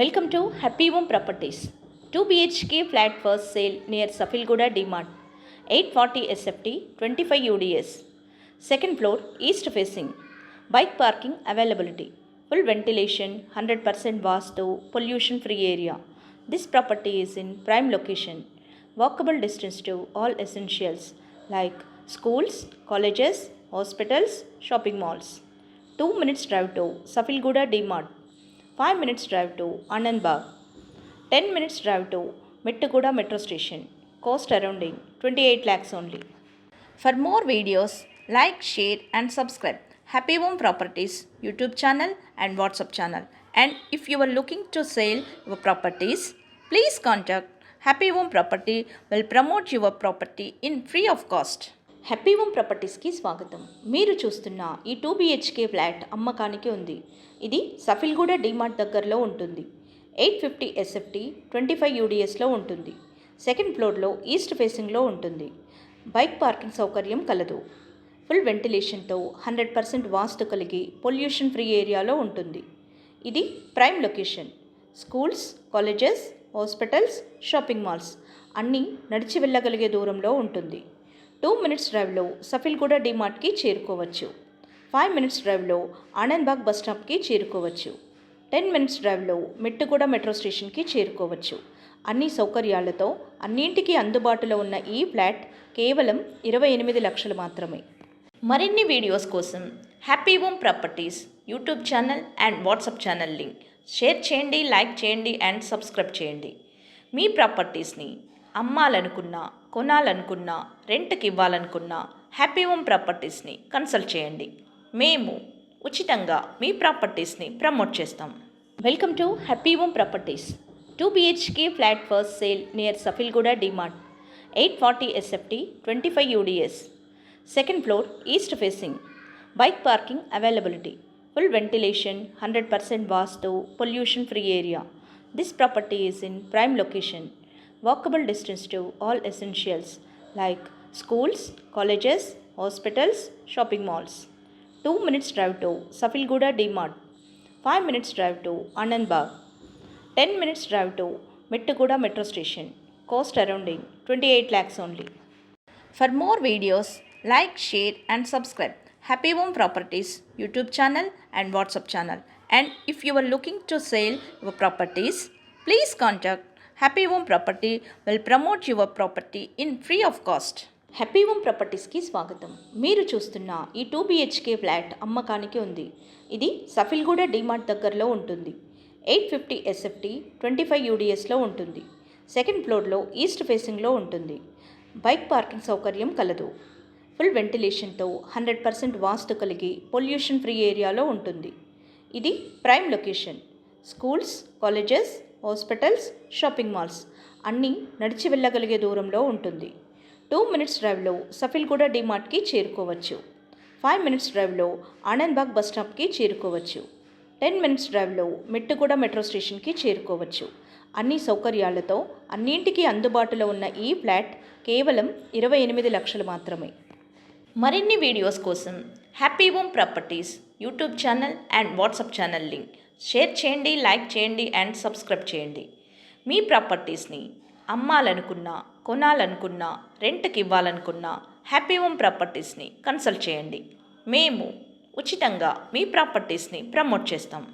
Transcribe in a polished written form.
Welcome to Happy Home Properties. 2 BHK flat first sale near Safilguda DMart. 840 SFT, 25 UDS. Second floor, east facing. Bike parking availability. Full ventilation, 100% vastu, pollution free area. This property is in prime location. Walkable distance to all essentials like schools, colleges, hospitals, shopping malls. 2 minutes drive to Safilguda DMart. 5 minutes drive to Anandbagh, 10 minutes drive to Mettuguda Metro Station, cost surrounding 28 lakhs only. For more videos, like, share and subscribe Happy Home Properties YouTube channel and WhatsApp channel. And if you are looking to sell your properties, please contact Happy Home Property will promote your property in free of cost. Happy home ప్రాపర్టీస్కి స్వాగతం. మీరు చూస్తున్న ఈ 2 BHK flat అమ్మకానికి ఉంది. ఇది సఫిల్గూడ డిమార్ట్ దగ్గరలో ఉంటుంది. 850 SFT 25 UDSలో ఉంటుంది. సెకండ్ ఫ్లోర్లో ఈస్ట్ ఫేసింగ్లో ఉంటుంది. బైక్ పార్కింగ్ సౌకర్యం కలదు. ఫుల్ వెంటిలేషన్తో 100% వాస్తు కలిగి పొల్యూషన్ ఫ్రీ ఏరియాలో ఉంటుంది. ఇది prime location. Schools, colleges, hospitals, shopping malls అన్నీ నడిచి వెళ్ళగలిగే దూరంలో ఉంటుంది. 2 minutes డ్రైవ్లో సఫిల్గూడ డిమార్ట్కి చేరుకోవచ్చు. 5 minutes డ్రైవ్లో ఆనంద్బాగ్ బస్ స్టాప్కి చేరుకోవచ్చు. 10 minutes డ్రైవ్లో మెట్టుగూడ మెట్రో స్టేషన్కి చేరుకోవచ్చు. అన్ని సౌకర్యాలతో అన్నింటికీ అందుబాటులో ఉన్న ఈ ఫ్లాట్ కేవలం 28 లక్షలు మాత్రమే. మరిన్ని వీడియోస్ కోసం happy home properties YouTube channel and WhatsApp channel link share చేయండి, లైక్ చేయండి అండ్ సబ్స్క్రైబ్ చేయండి. మీ ప్రాపర్టీస్ని అమ్మాలనుకున్నా, కొనాలనుకున్నా, రెంట్కి ఇవ్వాలనుకున్నా హ్యాపీ హోమ్ ప్రాపర్టీస్ని కన్సల్ట్ చేయండి. మేము ఉచితంగా మీ ప్రాపర్టీస్ని ప్రమోట్ చేస్తాం. Welcome to happy home properties. 2 BHK flat first sale near Safilguda DMart. 840 SFT, 25 UDS. Second floor east facing. Bike parking availability. Full ventilation, 100% vastu, pollution free area. This property is in prime location. Walkable distance to all essentials like schools, colleges, hospitals, shopping malls. 2 minutes drive to Safilguda DMart. 5 minutes drive to Anandbagh. 10 minutes drive to Mettuguda Metro Station. Cost surrounding 28 lakhs only. For more videos, like, share and subscribe Happy Home Properties YouTube channel and WhatsApp channel. And if you are looking to sell your properties, please contact happy home property will promote your property in free of cost. Happy home ప్రాపర్టీస్కి స్వాగతం. మీరు చూస్తున్న ఈ 2 BHK flat అమ్మకానికి ఉంది. ఇది సఫిల్గూడ డిమార్ట్ దగ్గరలో ఉంటుంది. 850 SFT 25 UDSలో ఉంటుంది. సెకండ్ ఫ్లోర్లో ఈస్ట్ ఫేసింగ్లో ఉంటుంది. బైక్ పార్కింగ్ సౌకర్యం కలదు. ఫుల్ వెంటిలేషన్తో 100% వాస్తు కలిగి పొల్యూషన్ ఫ్రీ ఏరియాలో ఉంటుంది. ఇది prime location. Schools, colleges, hospitals, shopping malls అన్నీ నడిచి వెళ్ళగలిగే దూరంలో ఉంటుంది. 2 minutes డ్రైవ్లో సఫిల్గూడ డిమార్ట్కి చేరుకోవచ్చు. 5 minutes డ్రైవ్లో ఆనంద్బాగ్ బస్ స్టాప్కి చేరుకోవచ్చు. 10 minutes డ్రైవ్లో మెట్టుగూడ మెట్రో స్టేషన్కి చేరుకోవచ్చు. అన్ని సౌకర్యాలతో అన్నింటికీ అందుబాటులో ఉన్న ఈ ఫ్లాట్ కేవలం 28 లక్షలు మాత్రమే. మరిన్ని వీడియోస్ కోసం happy home properties YouTube channel and WhatsApp channel link share చేయండి, లైక్ చేయండి అండ్ సబ్స్క్రైబ్ చేయండి. మీ ప్రాపర్టీస్ని అమ్మాలనుకున్నా, కొనాలనుకున్నా, రెంట్కి ఇవ్వాలనుకున్నా హ్యాపీ హోమ్ ప్రాపర్టీస్ని కన్సల్ట్ చేయండి. మేము ఉచితంగా మీ ప్రాపర్టీస్ని ప్రమోట్ చేస్తాం.